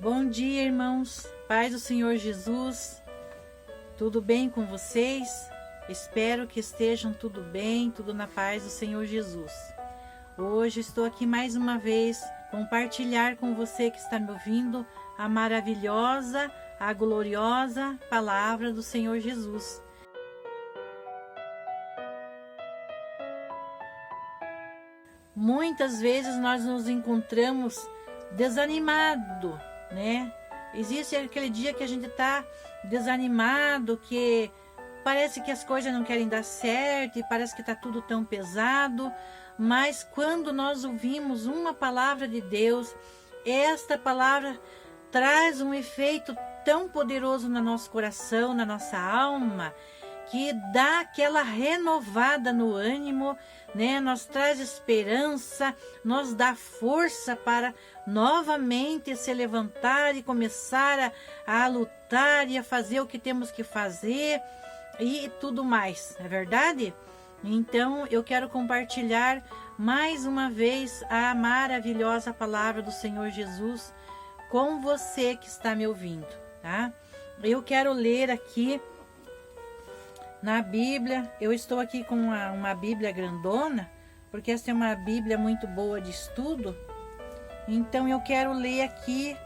Bom dia, irmãos. Paz do Senhor Jesus. Tudo bem com vocês? Espero que estejam tudo bem, tudo na paz do Senhor Jesus. Hoje estou aqui mais uma vez compartilhar com você que está me ouvindo a maravilhosa, a gloriosa palavra do Senhor Jesus. Muitas vezes nós nos encontramos desanimado, né? Existe aquele dia que a gente está desanimado, que parece que as coisas não querem dar certo e parece que está tudo tão pesado, mas quando nós ouvimos uma palavra de Deus, esta palavra traz um efeito tão poderoso no nosso coração, na nossa alma, que dá aquela renovada no ânimo, né? Nos traz esperança, nos dá força para novamente se levantar e começar a lutar e a fazer o que temos que fazer e tudo mais, não é verdade? Então eu quero compartilhar mais uma vez a maravilhosa palavra do Senhor Jesus com você que está me ouvindo, tá? Eu quero ler aqui na Bíblia. Eu estou aqui com uma Bíblia grandona, porque essa é uma Bíblia muito boa de estudo. Então eu quero ler aqui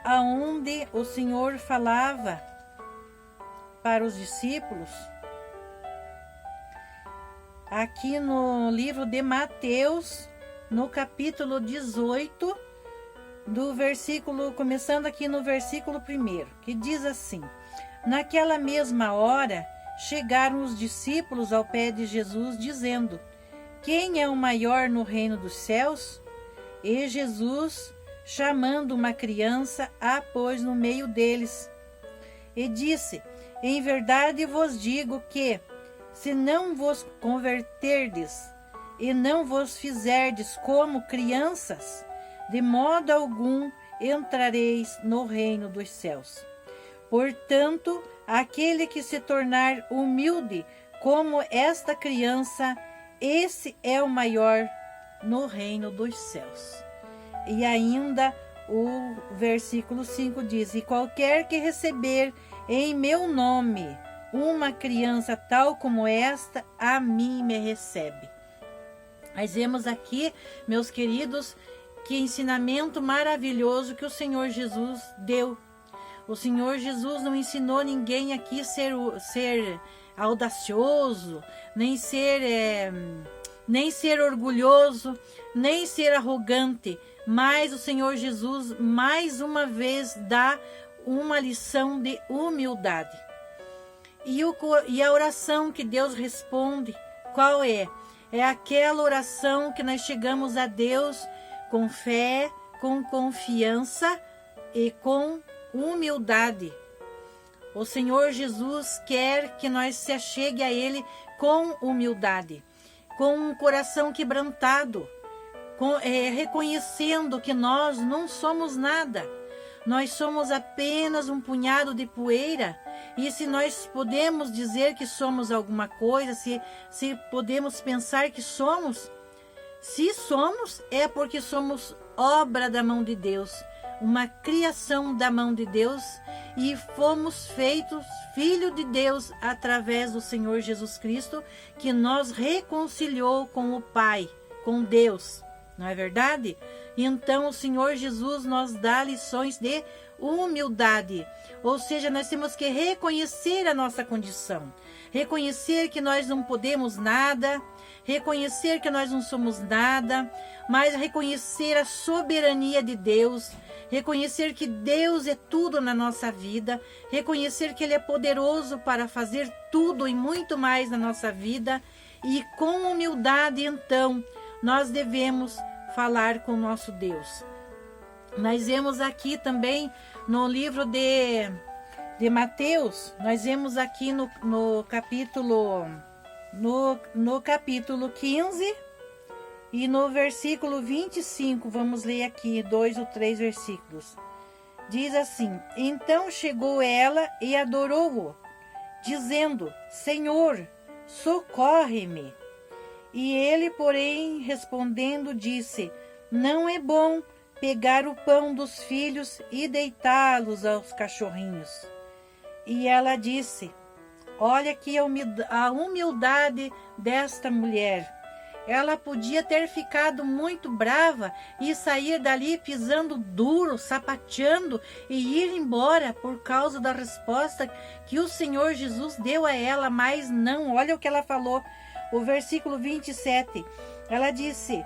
aonde o Senhor falava para os discípulos. Aqui no livro de Mateus, no capítulo 18, começando aqui no versículo 1, que diz assim: Naquela mesma hora, chegaram os discípulos ao pé de Jesus, dizendo: Quem é o maior no reino dos céus? E Jesus, chamando uma criança, a pôs no meio deles, e disse: Em verdade vos digo que, se não vos converterdes e não vos fizerdes como crianças, de modo algum entrareis no reino dos céus. Portanto, aquele que se tornar humilde como esta criança, esse é o maior no reino dos céus. E ainda o versículo 5 diz: E qualquer que receber em meu nome uma criança tal como esta, a mim me recebe. Nós vemos aqui, meus queridos, que ensinamento maravilhoso que o Senhor Jesus deu. O Senhor Jesus não ensinou ninguém aqui a ser audacioso, nem ser orgulhoso, nem ser arrogante, mas o Senhor Jesus mais uma vez dá uma lição de humildade. E a oração que Deus responde, qual é? É aquela oração que nós chegamos a Deus com fé, com confiança e com humildade. O Senhor Jesus quer que nós se achegue a Ele com humildade, com um coração quebrantado, reconhecendo que nós não somos nada. Nós somos apenas um punhado de poeira, e se nós podemos dizer que somos alguma coisa, se podemos pensar que somos, se somos, é porque somos obra da mão de Deus, uma criação da mão de Deus, e fomos feitos filho de Deus através do Senhor Jesus Cristo, que nos reconciliou com o Pai, com Deus, não é verdade? Então o Senhor Jesus nos dá lições de humildade, ou seja, nós temos que reconhecer a nossa condição, reconhecer que nós não podemos nada, reconhecer que nós não somos nada, mas reconhecer a soberania de Deus, reconhecer que Deus é tudo na nossa vida, reconhecer que Ele é poderoso para fazer tudo e muito mais na nossa vida, e com humildade, então, nós devemos falar com o nosso Deus. Nós vemos aqui também no livro de Mateus, nós vemos aqui no capítulo 15 e no versículo 25, vamos ler aqui 2 ou 3 versículos. Diz assim: Então chegou ela e adorou-o, dizendo: Senhor, socorre-me. E ele, porém, respondendo, disse: Não é bom pegar o pão dos filhos e deitá-los aos cachorrinhos. E ela disse: olha aqui a humildade desta mulher. Ela podia ter ficado muito brava e sair dali pisando duro, sapateando e ir embora por causa da resposta que o Senhor Jesus deu a ela, mas não. Olha o que ela falou, o versículo 27. Ela disse: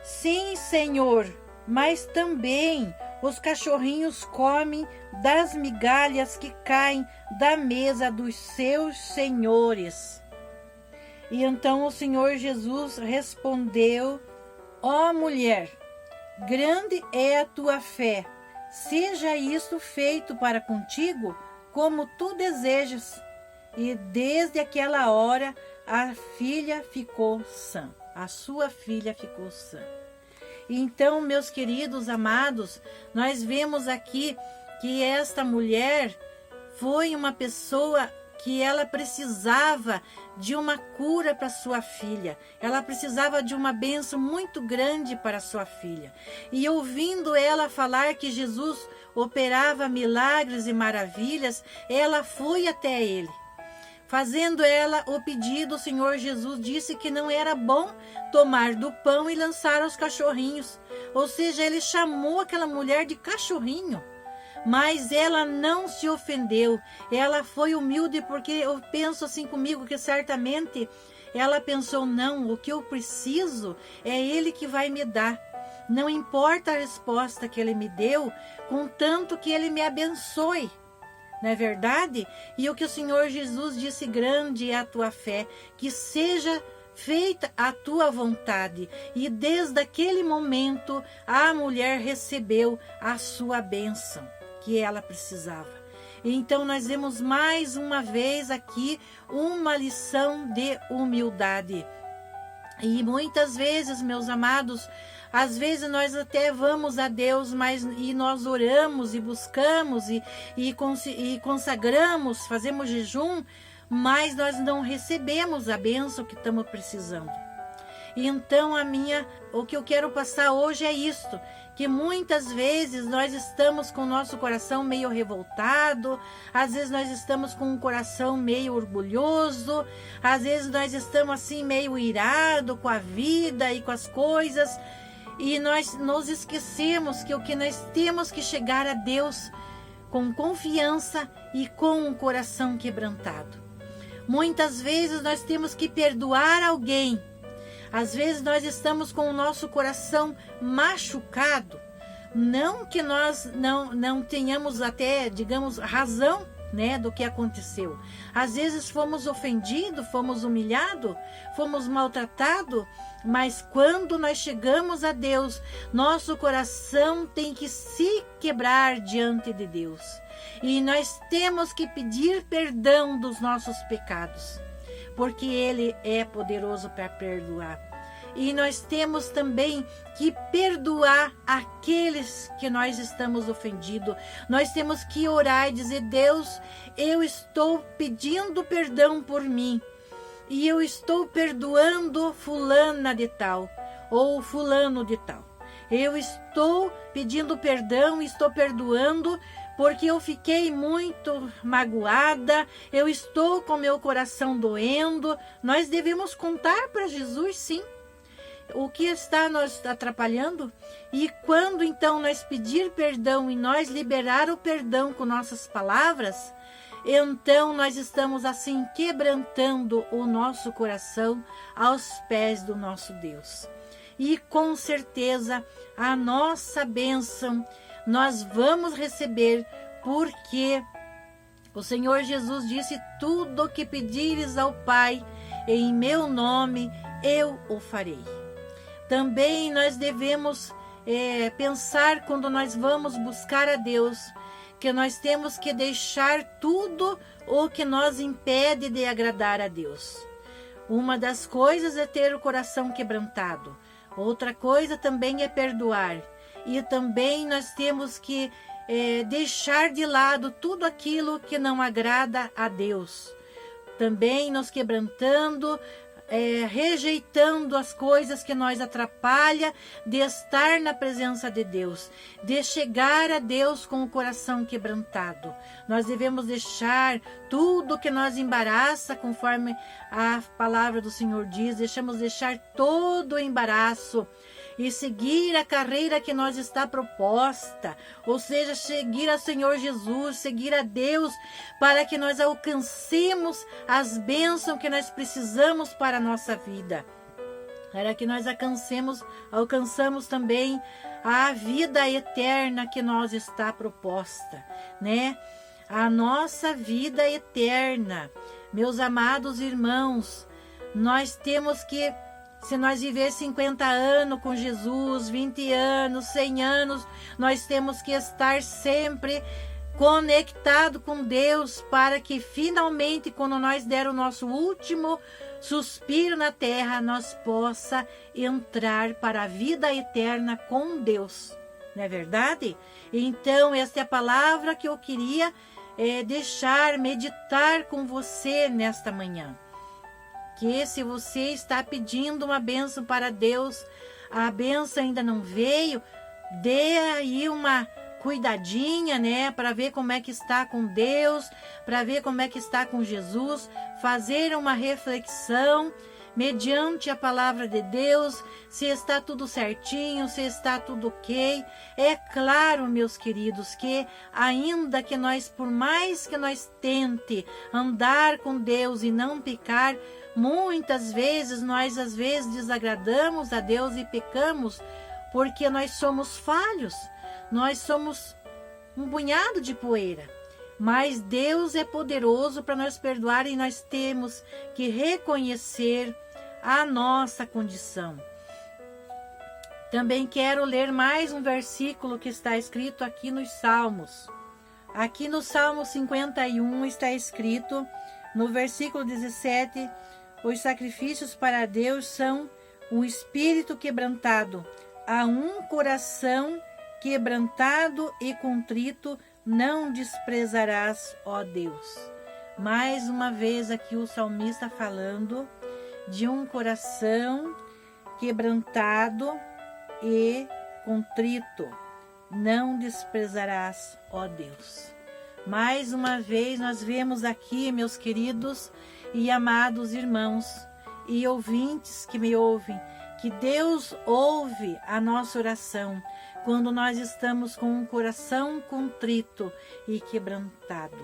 sim, Senhor, mas também os cachorrinhos comem das migalhas que caem da mesa dos seus senhores. E então o Senhor Jesus respondeu: ó mulher, grande é a tua fé, seja isto feito para contigo como tu desejas. E desde aquela hora a filha ficou sã, a sua filha ficou sã. Então, meus queridos amados, nós vemos aqui que esta mulher foi uma pessoa que ela precisava de uma cura para sua filha. Ela precisava de uma bênção muito grande para sua filha. E ouvindo ela falar que Jesus operava milagres e maravilhas, ela foi até ele. Fazendo ela o pedido, o Senhor Jesus disse que não era bom tomar do pão e lançar aos cachorrinhos. Ou seja, ele chamou aquela mulher de cachorrinho. Mas ela não se ofendeu, ela foi humilde, porque eu penso assim comigo que certamente ela pensou: não, o que eu preciso é Ele que vai me dar. Não importa a resposta que Ele me deu, contanto que Ele me abençoe. Não é verdade? E o que o Senhor Jesus disse: grande é a tua fé, que seja feita a tua vontade. E desde aquele momento a mulher recebeu a sua bênção que ela precisava. Então nós vemos mais uma vez aqui uma lição de humildade. E muitas vezes, meus amados, às vezes nós até vamos a Deus, e nós oramos e buscamos e consagramos, fazemos jejum, mas nós não recebemos a bênção que estamos precisando. Então o que eu quero passar hoje é isto, que muitas vezes nós estamos com o nosso coração meio revoltado, às vezes nós estamos com um coração meio orgulhoso, às vezes nós estamos assim meio irado com a vida e com as coisas, e nós nos esquecemos que o que nós temos que chegar a Deus com confiança e com um coração quebrantado. Muitas vezes nós temos que perdoar alguém. Às vezes nós estamos com o nosso coração machucado, não que nós não tenhamos até, digamos, razão, né, do que aconteceu. Às vezes fomos ofendidos, fomos humilhados, fomos maltratados, mas quando nós chegamos a Deus, nosso coração tem que se quebrar diante de Deus. E nós temos que pedir perdão dos nossos pecados, porque Ele é poderoso para perdoar. E nós temos também que perdoar aqueles que nós estamos ofendidos. Nós temos que orar e dizer: Deus, eu estou pedindo perdão por mim. E eu estou perdoando fulana de tal, ou fulano de tal. Eu estou pedindo perdão, estou perdoando, porque eu fiquei muito magoada, eu estou com meu coração doendo. Nós devemos contar para Jesus, sim, o que está nos atrapalhando. E quando então nós pedir perdão e nós liberar o perdão com nossas palavras, então nós estamos assim quebrantando o nosso coração aos pés do nosso Deus. E com certeza a nossa bênção nós vamos receber, porque o Senhor Jesus disse: tudo o que pedires ao Pai em meu nome, eu o farei. Também nós devemos pensar, quando nós vamos buscar a Deus, que nós temos que deixar tudo o que nos impede de agradar a Deus. Uma das coisas é ter o coração quebrantado. Outra coisa também é perdoar. E também nós temos que deixar de lado tudo aquilo que não agrada a Deus. Também nos quebrantando, rejeitando as coisas que nos atrapalham de estar na presença de Deus, de chegar a Deus com o coração quebrantado. Nós devemos deixar tudo que nos embaraça, conforme a palavra do Senhor diz, deixar todo o embaraço e seguir a carreira que nos está proposta, ou seja, seguir ao Senhor Jesus, seguir a Deus, para que nós alcancemos as bênçãos que nós precisamos para a nossa vida, para que nós alcançamos também a vida eterna que nos está proposta, né? A nossa vida eterna, meus amados irmãos, nós temos que, se nós viver 50 anos com Jesus, 20 anos, 100 anos, nós temos que estar sempre conectado com Deus, para que finalmente, quando nós der o nosso último suspiro na terra, nós possa entrar para a vida eterna com Deus. Não é verdade? Então, esta é a palavra que eu queria meditar com você nesta manhã. Que se você está pedindo uma bênção para Deus, a bênção ainda não veio, dê aí uma cuidadinha, né, para ver como é que está com Deus, para ver como é que está com Jesus, fazer uma reflexão mediante a palavra de Deus, se está tudo certinho, se está tudo ok. É claro, meus queridos, que ainda que nós, por mais que nós tente andar com Deus e não pecar, muitas vezes nós às vezes desagradamos a Deus e pecamos, porque nós somos falhos, nós somos um punhado de poeira. Mas Deus é poderoso para nos perdoar, e nós temos que reconhecer a nossa condição. Também quero ler mais um versículo que está escrito aqui nos Salmos. Aqui no Salmo 51 está escrito, no versículo 17, os sacrifícios para Deus são um espírito quebrantado, a um coração quebrantado e contrito não desprezarás, ó Deus. Mais uma vez aqui o salmista falando de um coração quebrantado e contrito, não desprezarás, ó Deus. Mais uma vez nós vemos aqui, meus queridos e amados irmãos e ouvintes que me ouvem, que Deus ouve a nossa oração quando nós estamos com um coração contrito e quebrantado.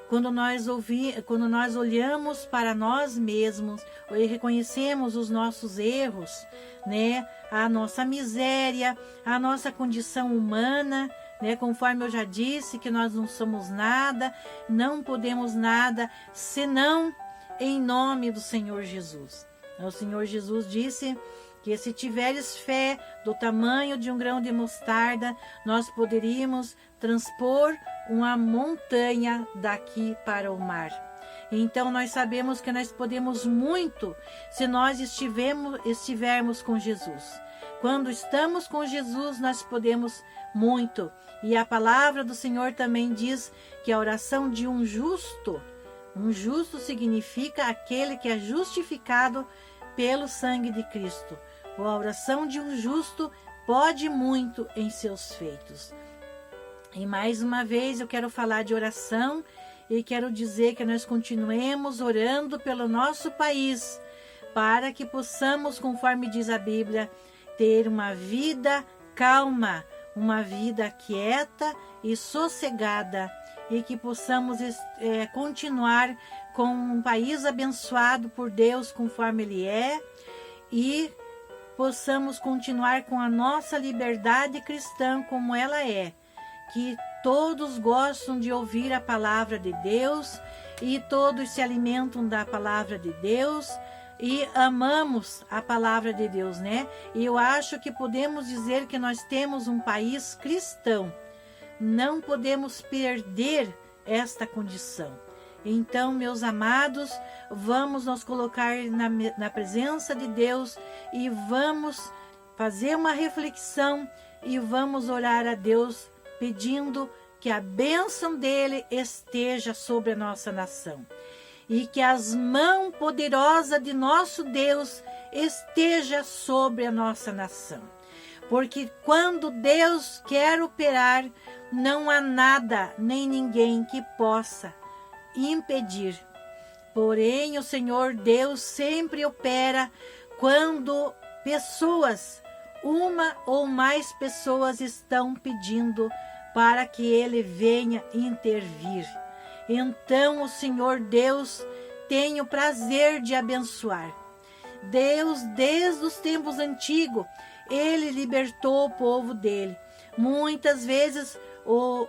Quando nós olhamos para nós mesmos e reconhecemos os nossos erros, né, a nossa miséria, a nossa condição humana, né, conforme eu já disse, que nós não somos nada, não podemos nada, senão em nome do Senhor Jesus. O Senhor Jesus disse que se tiveres fé do tamanho de um grão de mostarda, nós poderíamos transpor uma montanha daqui para o mar. Então nós sabemos que nós podemos muito se nós estivermos com Jesus. Quando estamos com Jesus, nós podemos muito. E a palavra do Senhor também diz que a oração de um justo significa aquele que é justificado pelo sangue de Cristo. A oração de um justo pode muito em seus feitos. E mais uma vez eu quero falar de oração e quero dizer que nós continuemos orando pelo nosso país, para que possamos, conforme diz a Bíblia, ter uma vida calma, uma vida quieta e sossegada, e que possamos continuar com um país abençoado por Deus conforme Ele é, e possamos continuar com a nossa liberdade cristã como ela é, que todos gostam de ouvir a palavra de Deus e todos se alimentam da palavra de Deus e amamos a palavra de Deus, né? E eu acho que podemos dizer que nós temos um país cristão. Não podemos perder esta condição. Então, meus amados, vamos nos colocar na presença de Deus e vamos fazer uma reflexão e vamos orar a Deus pedindo que a bênção dele esteja sobre a nossa nação. e que as mãos poderosas de nosso Deus esteja sobre a nossa nação. Porque quando Deus quer operar, não há nada nem ninguém que possa impedir. Porém, o Senhor Deus sempre opera quando pessoas, uma ou mais pessoas estão pedindo para que Ele venha intervir. Então o Senhor Deus tem o prazer de abençoar. Deus, desde os tempos antigos, Ele libertou o povo dele. Muitas vezes o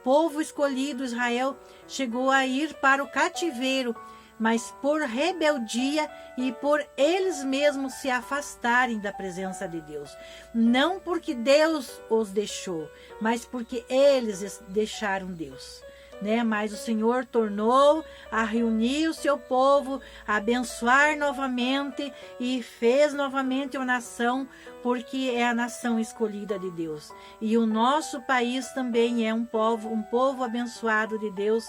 povo escolhido, Israel, chegou a ir para o cativeiro, mas por rebeldia e por eles mesmos se afastarem da presença de Deus. Não porque Deus os deixou, mas porque eles deixaram Deus. Mas o Senhor tornou a reunir o seu povo, a abençoar novamente e fez novamente uma nação, porque é a nação escolhida de Deus. E o nosso país também é um povo abençoado de Deus,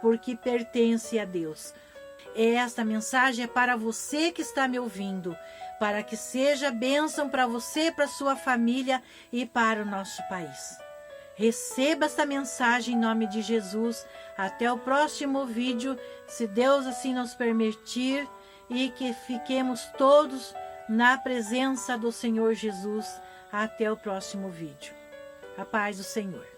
porque pertence a Deus. Esta mensagem é para você que está me ouvindo, para que seja bênção para você, para sua família e para o nosso país. Receba esta mensagem em nome de Jesus. Até o próximo vídeo, se Deus assim nos permitir, e que fiquemos todos na presença do Senhor Jesus. Até o próximo vídeo. A paz do Senhor.